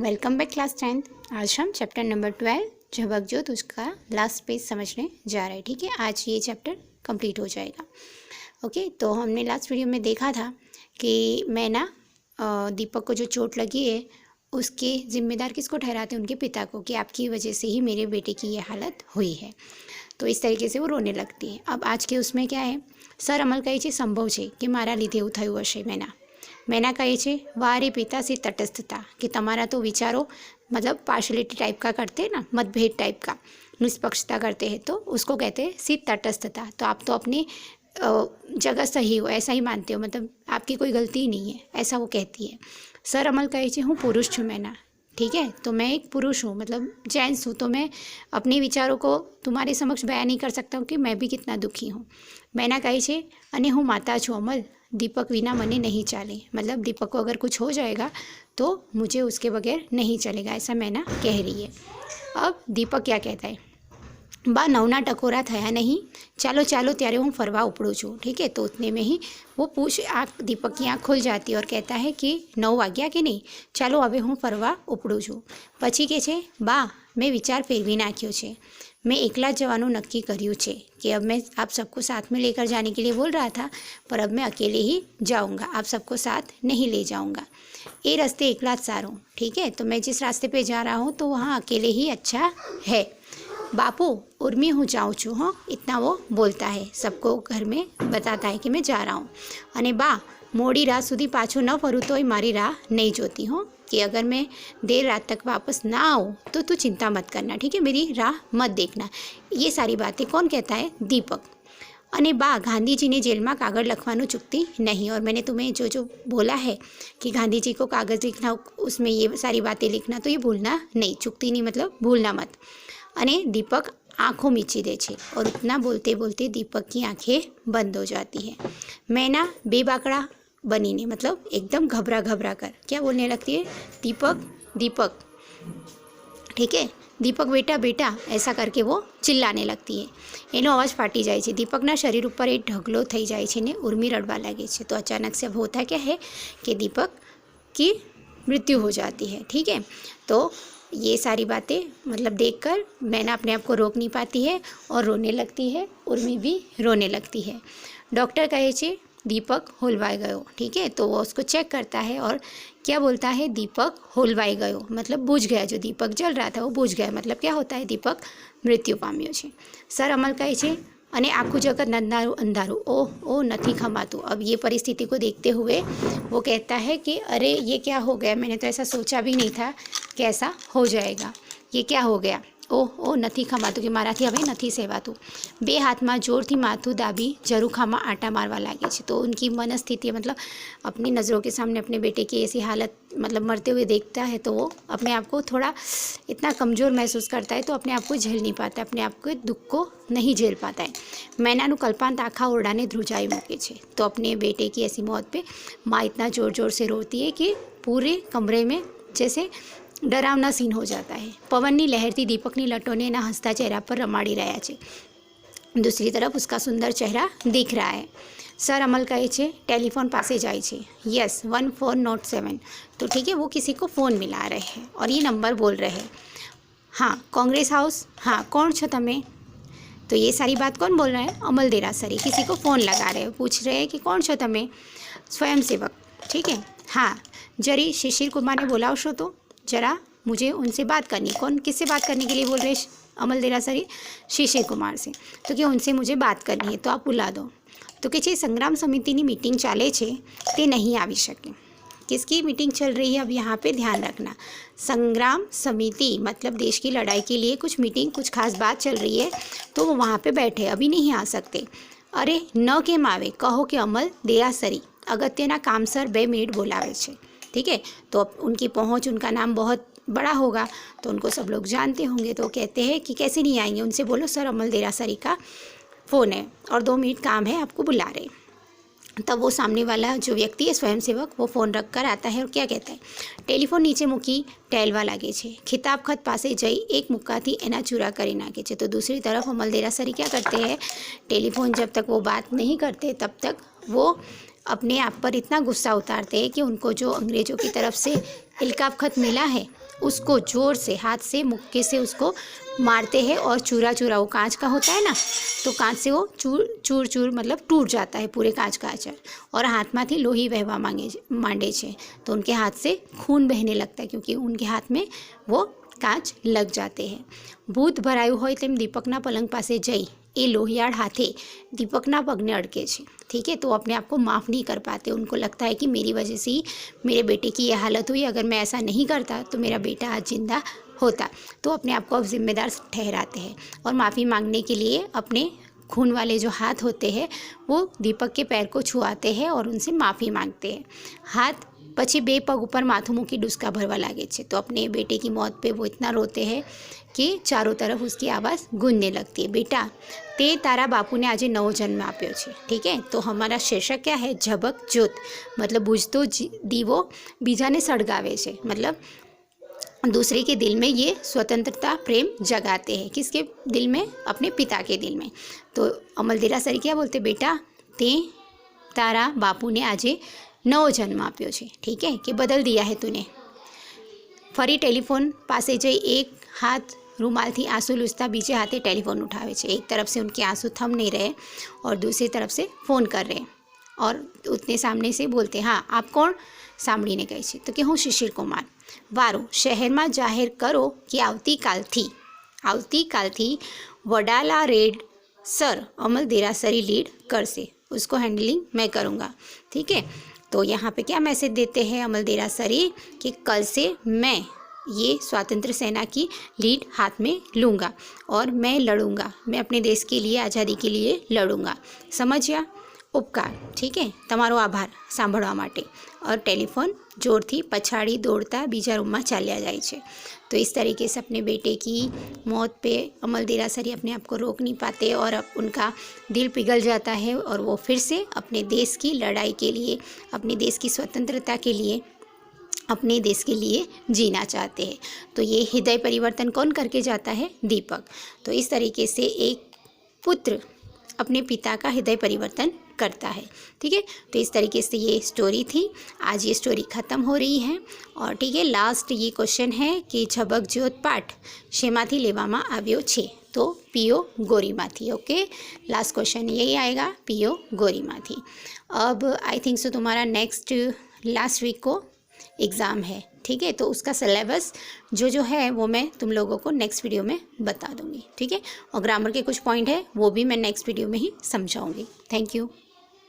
Welcome back class 10th। आज हम chapter number 12 झबकजोत उसका लास्ट पेज समझने जा रहे हैं। ठीक है, आज ये चैप्टर कंप्लीट हो जाएगा। ओके, तो हमने लास्ट वीडियो में देखा था कि मैं दीपक को जो चोट लगी है उसके जिम्मेदार किसको ठहराते हैं, उनके पिता को, कि आपकी वजह से ही मेरे बेटे की ये हालत हुई है। तो इस तरीके से वो रोने लगती है। अब आज के उसमें क्या है, सर अमल કહે છે સંભવ છે કે મારા લીધે એવું થયું હશે। मैना કહે છે વારે પિતાથી તટસ્થતા, कि તમારા तो विचारों मतलब पार्शलिटी टाइप का करते हैं ना, मतभेद टाइप का, निष्पक्षता करते हैं, तो उसको कहते हैं सी तटस्थता। तो आप तो अपनी जगह सही हो, ऐसा ही मानते हो, मतलब आपकी कोई गलती ही नहीं है, ऐसा वो कहती है। सर अमल કહે છે હું पुरुष છું मैना, ठीक है, तो मैं एक पुरुष हूँ, मतलब जेंट्स हूँ, तो मैं अपने विचारों को तुम्हारे समक्ष बयान नहीं कर सकता हूँ कि मैं भी कितना दुखी हूँ। मैना કહે છે અને હું माता છું अमल, दीपक विना मने नहीं चाले, मतलब दीपक को अगर कुछ हो जाएगा तो मुझे उसके बगैर नहीं चलेगा, ऐसा मैना कह रही है। अब दीपक क्या कहता है, बा नवना टकोरा थया नहीं, चालो चालो त्यारे हूँ फरवा उपड़ू छूँ। ठीक है, तो उतने में ही वो आँख दीपक की आँख खुल जाती है और कहता है कि 9 वाग्या कि नहीं, चालो हवे हूँ फरवा उपड़ू छूँ। पछी के छे बा मैं विचार फेरवी नाख्यो छे, मैं एकला जवानू नक्की कर्यु छे कि अब मैं आप सबको साथ में लेकर जाने के लिए बोल रहा था, पर अब मैं अकेले ही जाऊंगा, आप सबको साथ नहीं ले जाऊंगा। ये रास्ते एकला सारो, ठीक है, तो मैं जिस रास्ते पे जा रहा हूँ तो वहाँ अकेले ही अच्छा है। बापू उर्मी हूँ जाऊँ छू, हाँ, इतना वो बोलता है, सबको घर में बताता है कि मैं जा रहा हूँ। अने बा मोड़ी रात सुधी पाछो न फरूँ तो मारी राह नहीं जोती हूँ, कि अगर मैं देर रात तक वापस ना आऊँ तो तू चिंता मत करना, ठीक है, मेरी राह मत देखना। ये सारी बातें कौन कहता है, दीपक। अने बा गांधी जी ने जेल में कागज लखवानू चूकती नहीं, और मैंने तुम्हें जो जो बोला है कि गांधी जी को कागज़ लिखना, उसमें ये सारी बातें लिखना, तो ये भूलना नहीं, चूकती नहीं मतलब भूलना मत। अने दीपक आँखों मीची दे छे, और इतना बोलते बोलते दीपक की आँखें बंद हो जाती है। मैना बेबाकड़ा बनीने, मतलब एकदम घबरा घबरा कर क्या बोलने लगती है, दीपक दीपक, ठीक है, दीपक बेटा बेटा, ऐसा करके वो चिल्लाने लगती है। एनो अवाज फाटी जाए छे, दीपकना शरीर पर एक ढगलो थई जाए छे ने उर्मी रड़वा लागे छे। तो अचानक से अब होता क्या है कि दीपक की मृत्यु हो जाती है। ठीक है, तो ये सारी बातें मतलब देखकर मैना अपने आप को रोक नहीं पाती है और रोने लगती है, उर्मी भी रोने लगती है। डॉक्टर कहे छे दीपक होलवाई गयो, ठीक है, तो वो उसको चेक करता है और क्या बोलता है, दीपक होलवाई गयो, मतलब बुझ गया, जो दीपक जल रहा था वो बुझ गया, मतलब क्या होता है, दीपक मृत्यु पाम्यो छे। सर अमल कहे छे अने आखू जगत अंधारू अंधारू, ओ नहीं खमातु। अब ये परिस्थिति को देखते हुए वो कहता है कि अरे ये क्या हो गया, मैंने तो ऐसा सोचा भी नहीं था कि ऐसा हो जाएगा, ये क्या हो गया, ओ नहीं खमातु, कि माराथी हवे नहीं सेवातु। बे हाथ में जोर थी माथू दाबी जरूखा में आटा मारवा लागे छे। तो उनकी मनस्थिति मतलब अपनी नज़रों के सामने अपने बेटे की ऐसी हालत मतलब मरते हुए देखता है, तो वो अपने आप को थोड़ा इतना कमज़ोर महसूस करता है, तो अपने आप को झेल नहीं पाता, अपने आप के दुख को नहीं झेल पाता है। मैनानु कल्पांत आखा ओरडा ने ध्रुजाई मूके छे। तो अपने बेटे की ऐसी मौत पे माँ इतना ज़ोर ज़ोर से रोती है कि पूरे कमरे में जैसे डरावना सीन हो जाता है। पवननी लहरती दीपकनी लटोने एना हंसता चेहरा पर रमाड़ी रह्या छे, दूसरी तरफ उसका सुंदर चेहरा दिख रहा है। सर अमल कहे छे टेलीफोन पासे जाए छे, यस 1407, तो ठीक है, वो किसी को फ़ोन मिला रहे हैं और ये नंबर बोल रहे हैं, हाँ कांग्रेस हाउस, हाँ कौन छो तमे। तो ये सारी बात कौन बोल रहा है, अमल देरासरी किसी को फ़ोन लगा रहे हैं, पूछ रहे हैं कि कौन छो तमे, स्वयंसेवक, ठीक है, हाँ जरी शिशिर कुमार ने बोलावशो तो जरा मुझे उनसे बात करनी। कौन किससे बात करने के लिए बोल रहे हैं, अमल देरासरी शिशिर कुमार से, तो कि उनसे मुझे बात करनी है, तो आप बुला दो। तो कि संग्राम समिति की मीटिंग चाले छे ते नहीं आवी शके। किसकी मीटिंग चल रही है, अब यहाँ पे ध्यान रखना, संग्राम समिति मतलब देश की लड़ाई के लिए कुछ मीटिंग, कुछ खास बात चल रही है, तो वो वहाँ पे बैठे, अभी नहीं आ सकते। अरे न केम आवे, कहो कि अमल देरासरी अगत्यना कामसर 2 मिनिट बोलावे छे। ठीक है, तो अब उनकी पहुंच, उनका नाम बहुत बड़ा होगा, तो उनको सब लोग जानते होंगे, तो कहते हैं कि कैसे नहीं आएंगे, उनसे बोलो सर अमल देरासरी का फ़ोन है और 2 मिनट काम है, आपको बुला रहे। तब वो सामने वाला जो व्यक्ति है स्वयंसेवक, वो फ़ोन रख कर आता है और क्या कहता है, टेलीफोन नीचे मूकी टेलवा लागे छे, खिताब खत पासे जई एक मुक्काथी एना चूरा करी नाखे छे। तो दूसरी तरफ अमल देरासरी क्या करते हैं, टेलीफोन जब तक वो बात नहीं करते तब तक वो अपने आप पर इतना गुस्सा उतारते हैं कि उनको जो अंग्रेज़ों की तरफ से इल्काब खत मिला है उसको ज़ोर से हाथ से मुक्के से उसको मारते हैं और चूरा चूरा, वो कांच का होता है ना, तो कांच से वो चूर चूर मतलब टूट जाता है पूरे कांच का आचार। और हाथમાંથી લોહી વહેવા માંડે છે, तो उनके हाथ से खून बहने लगता है क्योंकि उनके हाथ में वो कांच लग जाते हैं। ભૂત ભરાયું હોય તેમ દીપકના પલંગ પાસે જઈ એ લોહિયાળ હાથે दीपकना पगने अड़के छे। ठीक है, तो अपने आप को माफ़ नहीं कर पाते, उनको लगता है कि मेरी वजह से ही मेरे बेटे की यह हालत हुई, अगर मैं ऐसा नहीं करता तो मेरा बेटा आज जिंदा होता। तो अपने आप को अब जिम्मेदार ठहराते हैं और माफ़ी मांगने के लिए अपने खून वाले जो हाथ होते हैं वो दीपक के पैर को छुआते हैं और उनसे माफ़ी मांगते हैं। हाथ પછી બે પગ ઉપર માથું મૂકી ડૂસકા ભરવા લાગે છે। तो अपने बेटे की मौत पे वो इतना रोते हैं कि चारों तरफ उसकी आवाज़ गूंजने लगती है। बेटा ते तारा बापू ने आज नवो जन्म आप्यो छे। ठीक है, तो हमारा शीर्षक क्या है? झबक ज्योत, मतलब बुझतो दीवो बीजाने सળગાવે છે, मतलब दूसरे के दिल में ये स्वतंत्रता प्रेम जगाते हैं। किसके दिल में? अपने पिता के दिल में। तो अमल देरासरी क्या बोलते? बेटा ते तारा बापू ने आज नवो जन्म आप्यो छे। ठीक है, कि बदल दिया है तूने। फरी टेलीफोन पासे जई एक हाथ रूमाल थी आंसू लूसता बीजे हाथे टेलीफोन उठावे छे। एक तरफ से उनके आंसू थम नहीं रहे और दूसरी तरफ से फ़ोन कर रहे और उतने सामने से बोलते, हाँ आप कौन? સાંભળીને કહે છે તો કે હું શિશિર કુમાર। વારું, શહેરમાં જાહેર કરો કે આવતીકાલથી વડાલા રેડ सर अमल देरासरी लीड करसे, उसको हैंडलिंग मैं करूँगा। ठीक है, तो यहाँ पे क्या मैसेज देते हैं अमल देरासरी कि कल से मैं ये स्वतंत्र सेना की लीड हाथ में लूँगा और मैं लड़ूँगा, मैं अपने देश के लिए, आज़ादी के लिए लड़ूँगा। समझिया? उपकार। ठीक है, तमारो आभार सांभळवा माटे। और टेलीफोन जोरथी पछाड़ी दौड़ता बीजा रूम में चाल्या जाए छे। तो इस तरीके से अपने बेटे की मौत पे अमल देरासरी अपने आप को रोक नहीं पाते और अब उनका दिल पिघल जाता है और वो फिर से अपने देश की लड़ाई के लिए, अपने देश की स्वतंत्रता के लिए, अपने देश के लिए जीना चाहते हैं। तो ये हृदय परिवर्तन कौन करके जाता है? दीपक। तो इस तरीके से एक पुत्र अपने पिता का हृदय परिवर्तन करता है। ठीक है, तो इस तरीके से ये स्टोरी थी। आज ये स्टोरी ख़त्म हो रही है और ठीक है, लास्ट ये क्वेश्चन है कि झबक ज्योत पाठ शेमाथी लेवामां आव्यो छे? तो पीओ गोरीमाथी। ओके, लास्ट क्वेश्चन यही आएगा, पीओ गोरीमाथी। अब आई थिंक सो तुम्हारा नेक्स्ट लास्ट वीक को एग्ज़ाम है। ठीक है, तो उसका सिलेबस जो है वो मैं तुम लोगों को नेक्स्ट वीडियो में बता दूंगी। ठीक है, और ग्रामर के कुछ पॉइंट है वो भी मैं नेक्स्ट वीडियो में ही समझाऊंगी। Thank you.